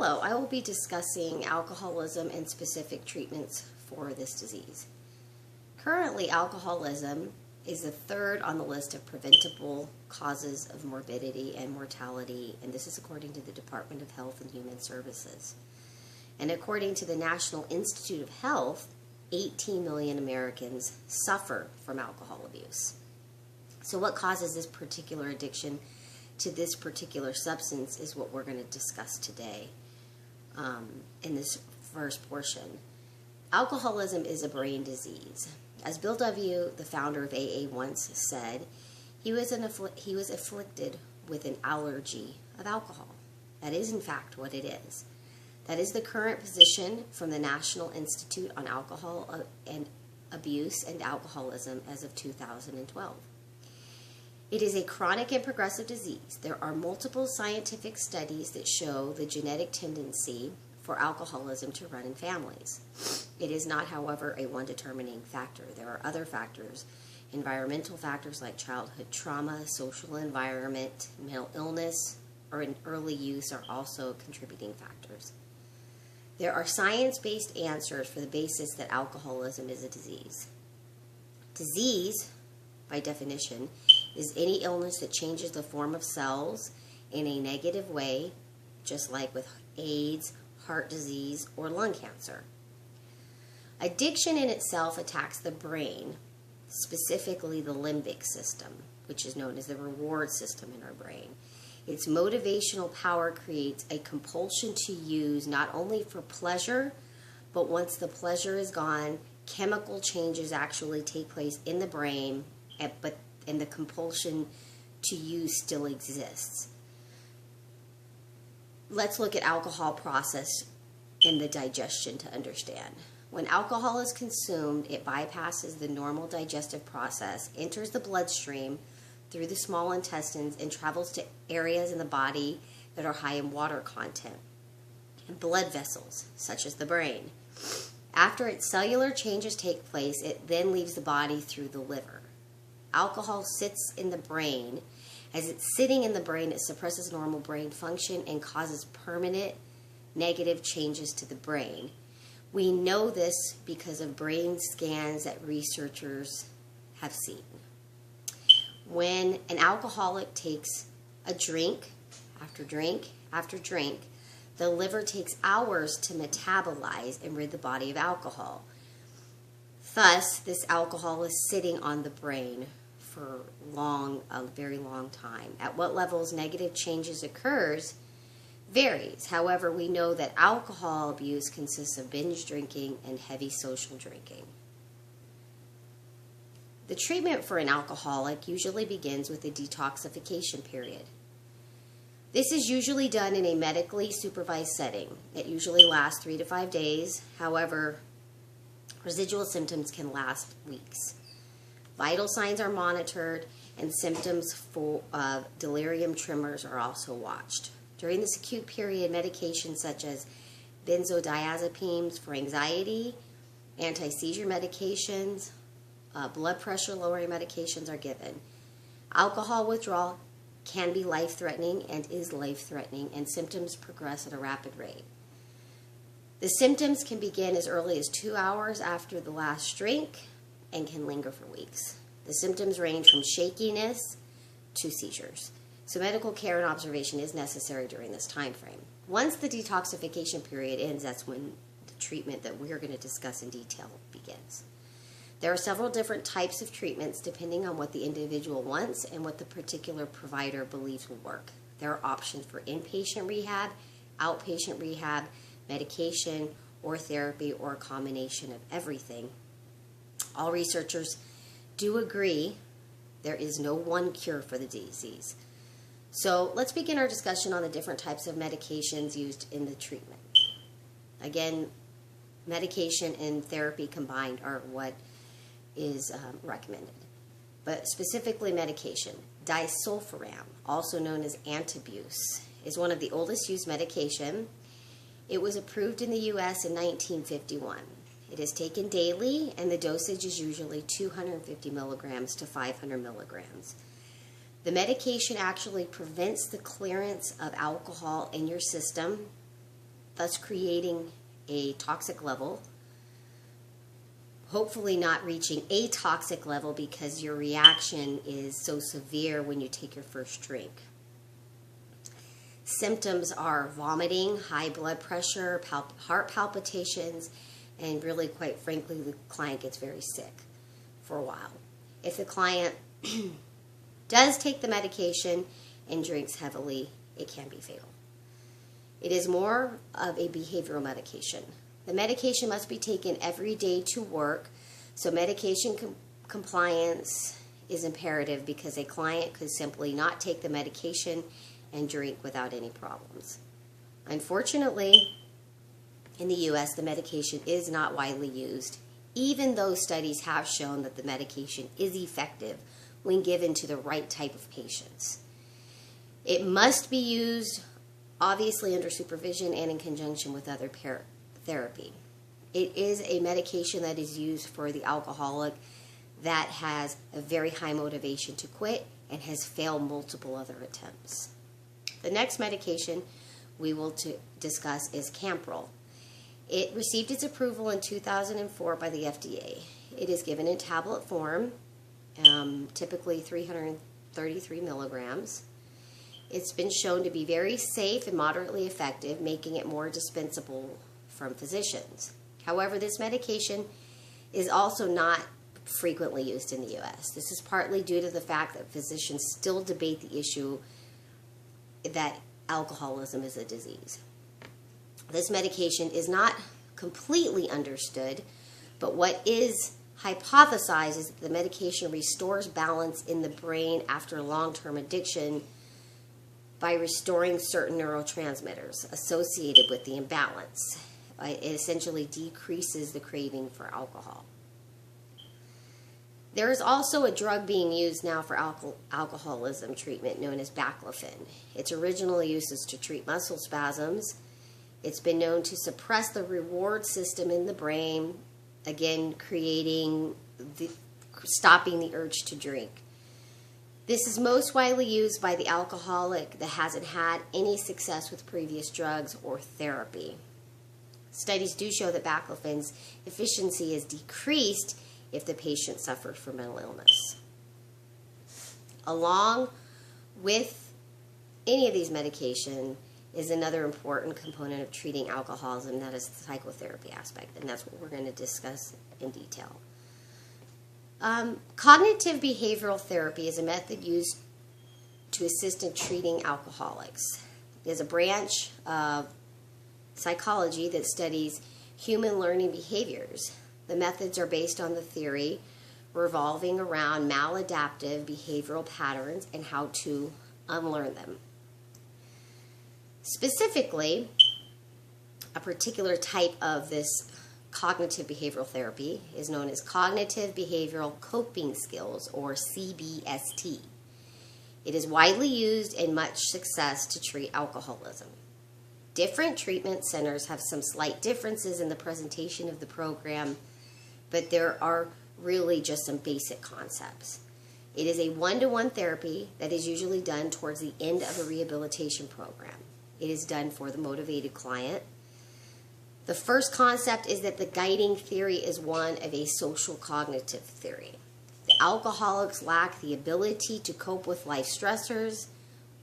Hello, I will be discussing alcoholism and specific treatments for this disease. Currently, alcoholism is the third on the list of preventable causes of morbidity and mortality, and this is according to the Department of Health and Human Services. And according to the National Institute of Health, 18 million Americans suffer from alcohol abuse. So what causes this particular addiction to this particular substance is what we're going to discuss today in this first portion. Alcoholism is a brain disease. As Bill W., the founder of AA, once said, he was afflicted with an allergy of alcohol. That is, in fact, what it is. That is the current position from the National Institute on Alcohol and Abuse and Alcoholism as of 2012. It is a chronic and progressive disease. There are multiple scientific studies that show the genetic tendency for alcoholism to run in families. It is not, however, a one determining factor. There are other factors. Environmental factors like childhood trauma, social environment, mental illness, or an early use are also contributing factors. There are science-based answers for the basis that alcoholism is a disease. Disease, by definition, is any illness that changes the form of cells in a negative way, just like with AIDS, heart disease, or lung cancer. Addiction in itself attacks the brain, specifically the limbic system, which is known as the reward system in our brain. Its motivational power creates a compulsion to use not only for pleasure, but once the pleasure is gone, chemical changes actually take place in the brain, and the compulsion to use still exists. Let's look at alcohol process in the digestion to understand. When alcohol is consumed, it bypasses the normal digestive process, enters the bloodstream through the small intestines, and travels to areas in the body that are high in water content and blood vessels, such as the brain. After its cellular changes take place, it then leaves the body through the liver. Alcohol sits in the brain. As it's sitting in the brain, it suppresses normal brain function and causes permanent negative changes to the brain. We know this because of brain scans that researchers have seen. When an alcoholic takes a drink after drink after drink, the liver takes hours to metabolize and rid the body of alcohol. Thus, this alcohol is sitting on the brain for a very long time. At what levels negative changes occurs varies. However, we know that alcohol abuse consists of binge drinking and heavy social drinking. The treatment for an alcoholic usually begins with a detoxification period. This is usually done in a medically supervised setting. It usually lasts 3 to 5 days. However, residual symptoms can last weeks. Vital signs are monitored, and symptoms of delirium tremors are also watched. During this acute period, medications such as benzodiazepines for anxiety, anti-seizure medications, blood pressure lowering medications are given. Alcohol withdrawal can be life-threatening and is life-threatening, and symptoms progress at a rapid rate. The symptoms can begin as early as 2 hours after the last drink and can linger for weeks. The symptoms range from shakiness to seizures. So medical care and observation is necessary during this time frame. Once the detoxification period ends, that's when the treatment that we're going to discuss in detail begins. There are several different types of treatments depending on what the individual wants and what the particular provider believes will work. There are options for inpatient rehab, outpatient rehab, medication, or therapy, or a combination of everything. All researchers do agree there is no one cure for the disease. So let's begin our discussion on the different types of medications used in the treatment. Again, medication and therapy combined are what is recommended. But specifically medication. Disulfiram, also known as Antabuse, is one of the oldest used medication. It was approved in the U.S. in 1951. It is taken daily, and the dosage is usually 250 milligrams to 500 milligrams. The medication actually prevents the clearance of alcohol in your system thus creating a toxic level. Hopefully not reaching a toxic level because your reaction is so severe when you take your first drink. Symptoms are vomiting, high blood pressure, heart palpitations, and really, quite frankly, the client gets very sick for a while. If the client does take the medication and drinks heavily, it can be fatal. It is more of a behavioral medication. The medication must be taken every day to work, so medication compliance is imperative because a client could simply not take the medication and drink without any problems. Unfortunately, in the U.S., the medication is not widely used, even though studies have shown that the medication is effective when given to the right type of patients. It must be used, obviously, under supervision and in conjunction with other therapy. It is a medication that is used for the alcoholic that has a very high motivation to quit and has failed multiple other attempts. The next medication we will discuss is Campril. It received its approval in 2004 by the FDA. It is given in tablet form, typically 333 milligrams. It's been shown to be very safe and moderately effective, making it more dispensable from physicians. However, this medication is also not frequently used in the U.S. This is partly due to the fact that physicians still debate the issue that alcoholism is a disease. This medication is not completely understood, but what is hypothesized is that the medication restores balance in the brain after long-term addiction by restoring certain neurotransmitters associated with the imbalance. It essentially decreases the craving for alcohol. There is also a drug being used now for alcoholism treatment known as baclofen. Its original use is to treat muscle spasms. It's been known to suppress the reward system in the brain, again stopping the urge to drink. This is most widely used by the alcoholic that hasn't had any success with previous drugs or therapy. Studies do show that baclofen's efficiency is decreased if the patient suffered from mental illness. Along with any of these medications is another important component of treating alcoholism, that is the psychotherapy aspect, and that's what we're going to discuss in detail. Cognitive behavioral therapy is a method used to assist in treating alcoholics. There's a branch of psychology that studies human learning behaviors. The methods are based on the theory revolving around maladaptive behavioral patterns and how to unlearn them. Specifically, a particular type of this cognitive behavioral therapy is known as cognitive behavioral coping skills, or CBST. It is widely used and much success to treat alcoholism. Different treatment centers have some slight differences in the presentation of the program, but there are really just some basic concepts. It is a one-to-one therapy that is usually done towards the end of a rehabilitation program. It is done for the motivated client. The first concept is that the guiding theory is one of a social cognitive theory. The alcoholics lack the ability to cope with life stressors,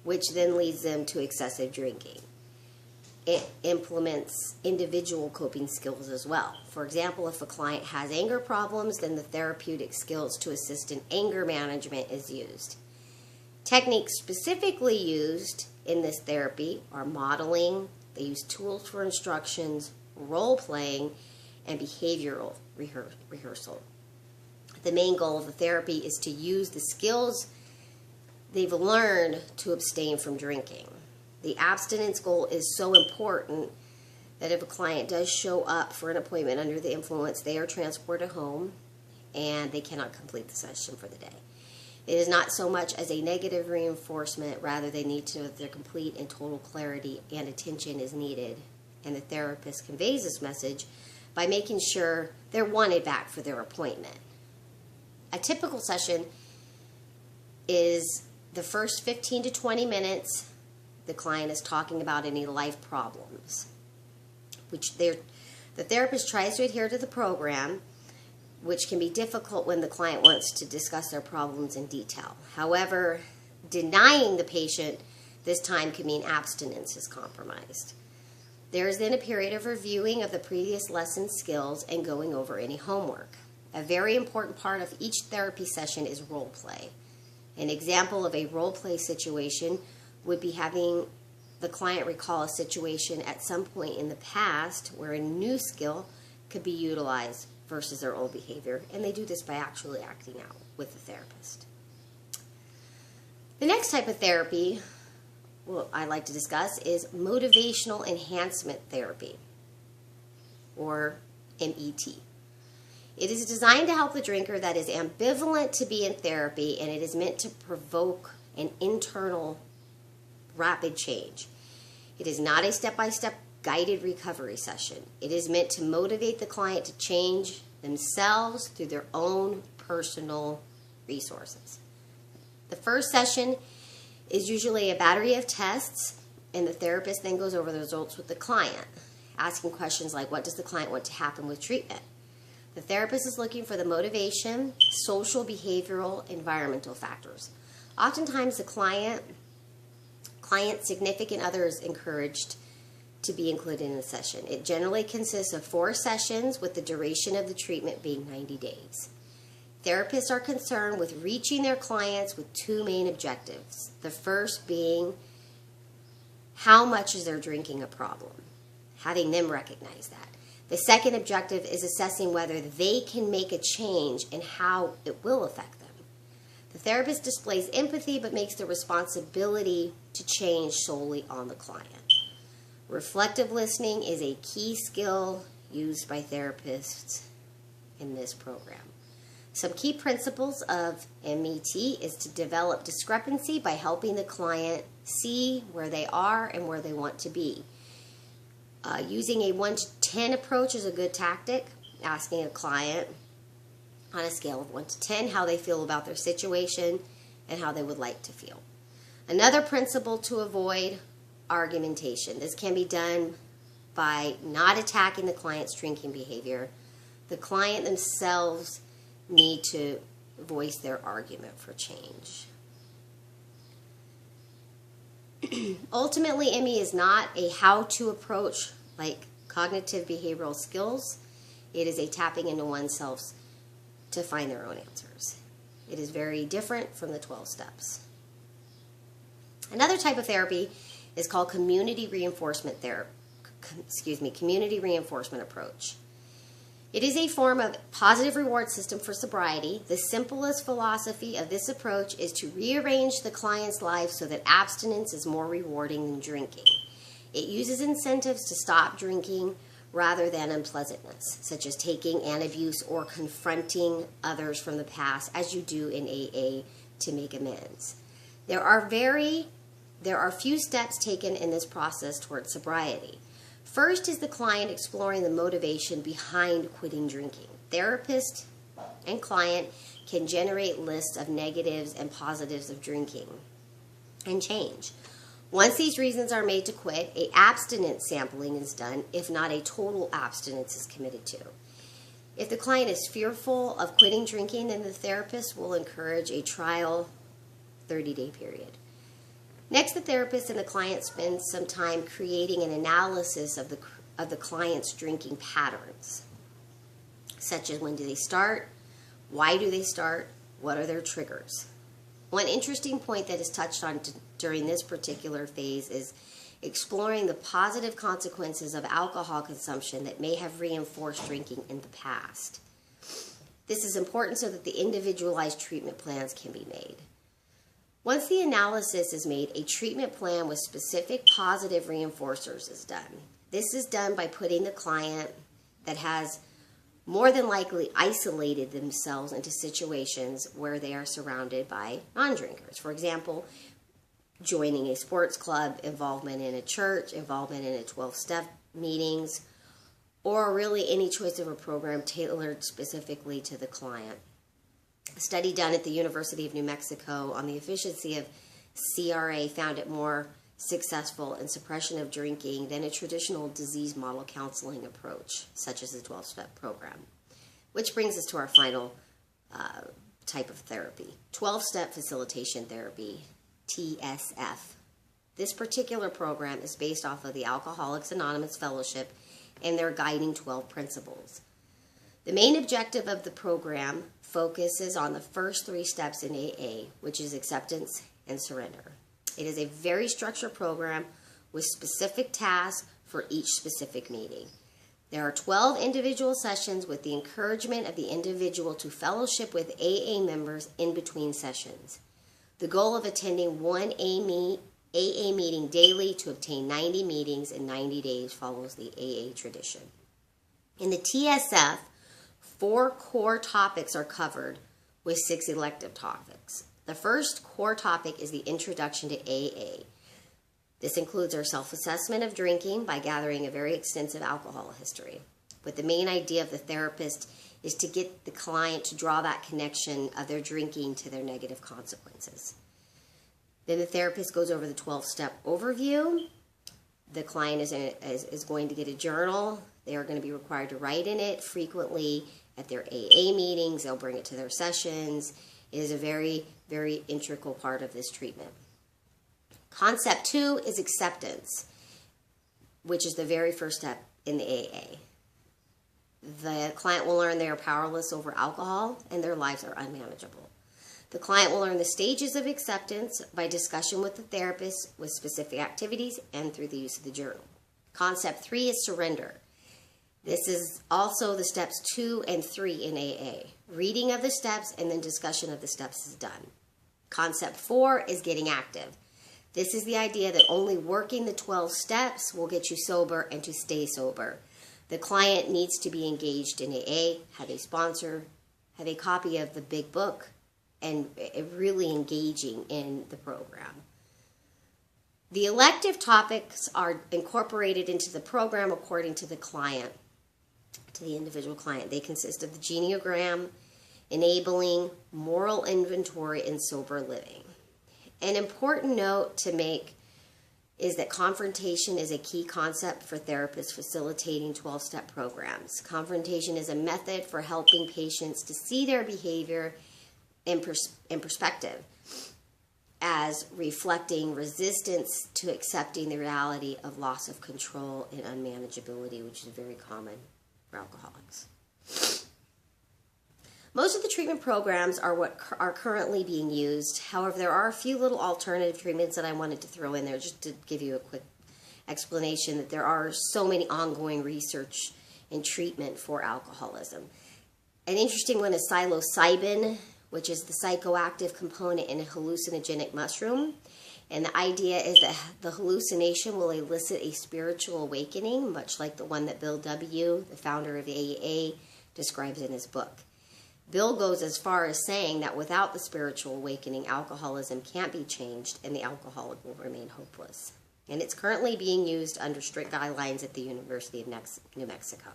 which then leads them to excessive drinking. It implements individual coping skills as well. For example, if a client has anger problems, then the therapeutic skills to assist in anger management is used. Techniques specifically used in this therapy are modeling. They use tools for instructions, role-playing, and behavioral rehearsal. The main goal of the therapy is to use the skills they've learned to abstain from drinking. The abstinence goal is so important that if a client does show up for an appointment under the influence, they are transported home and they cannot complete the session for the day. It is not so much as a negative reinforcement, rather they need to know that their complete and total clarity and attention is needed, and the therapist conveys this message by making sure they're wanted back for their appointment. A typical session is the first 15 to 20 minutes the client is talking about any life problems. the therapist tries to adhere to the program, which can be difficult when the client wants to discuss their problems in detail. However, denying the patient this time can mean abstinence is compromised. There is then a period of reviewing of the previous lesson skills and going over any homework. A very important part of each therapy session is role play. An example of a role play situation would be having the client recall a situation at some point in the past where a new skill could be utilized versus their old behavior, and they do this by actually acting out with the therapist. The next type of therapy I'd like to discuss is motivational enhancement therapy, or MET. It is designed to help the drinker that is ambivalent to be in therapy, and it is meant to provoke an internal rapid change. It is not a step-by-step guided recovery session. It is meant to motivate the client to change themselves through their own personal resources. The first session is usually a battery of tests, and the therapist then goes over the results with the client, asking questions like, what does the client want to happen with treatment? The therapist is looking for the motivation, social, behavioral, environmental factors. Oftentimes the client's significant other is encouraged to be included in the session. It generally consists of 4 sessions with the duration of the treatment being 90 days. Therapists are concerned with reaching their clients with 2 main objectives. The first being, how much is their drinking a problem? Having them recognize that. The second objective is assessing whether they can make a change and how it will affect them. The therapist displays empathy but makes the responsibility to change solely on the client. Reflective listening is a key skill used by therapists in this program. Some key principles of MET is to develop discrepancy by helping the client see where they are and where they want to be. Using a 1 to 10 approach is a good tactic, asking a client on a scale of 1 to 10 how they feel about their situation and how they would like to feel. Another principle to avoid argumentation. This can be done by not attacking the client's drinking behavior. The client themselves need to voice their argument for change. Ultimately, ME is not a how-to approach like cognitive behavioral skills. It is a tapping into oneself to find their own answers. It is very different from the 12 steps. Another type of therapy is called community reinforcement community reinforcement approach. It is a form of positive reward system for sobriety. The simplest philosophy of this approach is to rearrange the client's life so that abstinence is more rewarding than drinking. It uses incentives to stop drinking rather than unpleasantness, such as taking an abuse or confronting others from the past, as you do in AA to make amends. There are few steps taken in this process towards sobriety. First is the client exploring the motivation behind quitting drinking. Therapist and client can generate lists of negatives and positives of drinking and change. Once these reasons are made to quit, an abstinence sampling is done, if not a total abstinence is committed to. If the client is fearful of quitting drinking, then the therapist will encourage a trial 30-day period. Next, the therapist and the client spend some time creating an analysis of the client's drinking patterns, such as when do they start, why do they start, what are their triggers. One interesting point that is touched on during this particular phase is exploring the positive consequences of alcohol consumption that may have reinforced drinking in the past. This is important so that the individualized treatment plans can be made. Once the analysis is made, a treatment plan with specific positive reinforcers is done. This is done by putting the client that has more than likely isolated themselves into situations where they are surrounded by non-drinkers. For example, joining a sports club, involvement in a church, involvement in a 12-step meetings, or really any choice of a program tailored specifically to the client. A study done at the University of New Mexico on the efficiency of CRA found it more successful in suppression of drinking than a traditional disease model counseling approach, such as the 12-step program. Which brings us to our final type of therapy, 12-step facilitation therapy, TSF. This particular program is based off of the Alcoholics Anonymous Fellowship and their guiding 12 principles. The main objective of the program focuses on the first 3 steps in AA, which is acceptance and surrender. It is a very structured program with specific tasks for each specific meeting. There are 12 individual sessions with the encouragement of the individual to fellowship with AA members in between sessions. The goal of attending one AA meeting daily to obtain 90 meetings in 90 days follows the AA tradition. In the TSF, 4 core topics are covered with 6 elective topics. The first core topic is the introduction to AA. This includes our self-assessment of drinking by gathering a very extensive alcohol history. But the main idea of the therapist is to get the client to draw that connection of their drinking to their negative consequences. Then the therapist goes over the 12-step overview. The client is going to get a journal. They are going to be required to write in it frequently at their AA meetings. They'll bring it to their sessions. It is a very, very integral part of this treatment. Concept 2 is acceptance, which is the very first step in the AA. The client will learn they are powerless over alcohol and their lives are unmanageable. The client will learn the stages of acceptance by discussion with the therapist with specific activities and through the use of the journal. Concept 3 is surrender. This is also the steps 2 and 3 in AA. Reading of the steps and then discussion of the steps is done. Concept 4 is getting active. This is the idea that only working the 12 steps will get you sober and to stay sober. The client needs to be engaged in AA, have a sponsor, have a copy of the big book, and really engaging in the program. The elective topics are incorporated into the program according to the client, to the individual client. They consist of the Geneogram, enabling, moral inventory, and sober living. An important note to make is that confrontation is a key concept for therapists facilitating 12-step programs. Confrontation is a method for helping patients to see their behavior in perspective as reflecting resistance to accepting the reality of loss of control and unmanageability, which is very common for alcoholics. Most of the treatment programs are what are currently being used. However, there are a few little alternative treatments that I wanted to throw in there just to give you a quick explanation that there are so many ongoing research and treatment for alcoholism. An interesting one is psilocybin, which is the psychoactive component in a hallucinogenic mushroom. And the idea is that the hallucination will elicit a spiritual awakening, much like the one that Bill W., the founder of AA, describes in his book. Bill goes as far as saying that without the spiritual awakening, alcoholism can't be changed and the alcoholic will remain hopeless. And it's currently being used under strict guidelines at the University of New Mexico.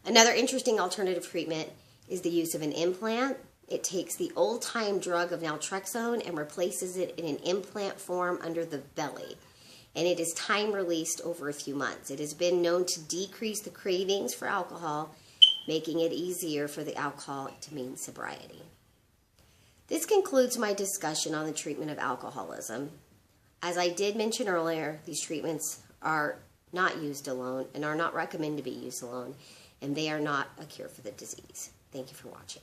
Another interesting alternative treatment is the use of an implant. It takes the old-time drug of naltrexone and replaces it in an implant form under the belly. And it is time-released over a few months. It has been known to decrease the cravings for alcohol, making it easier for the alcoholic to maintain sobriety. This concludes my discussion on the treatment of alcoholism. As I did mention earlier, these treatments are not used alone and are not recommended to be used alone, and they are not a cure for the disease. Thank you for watching.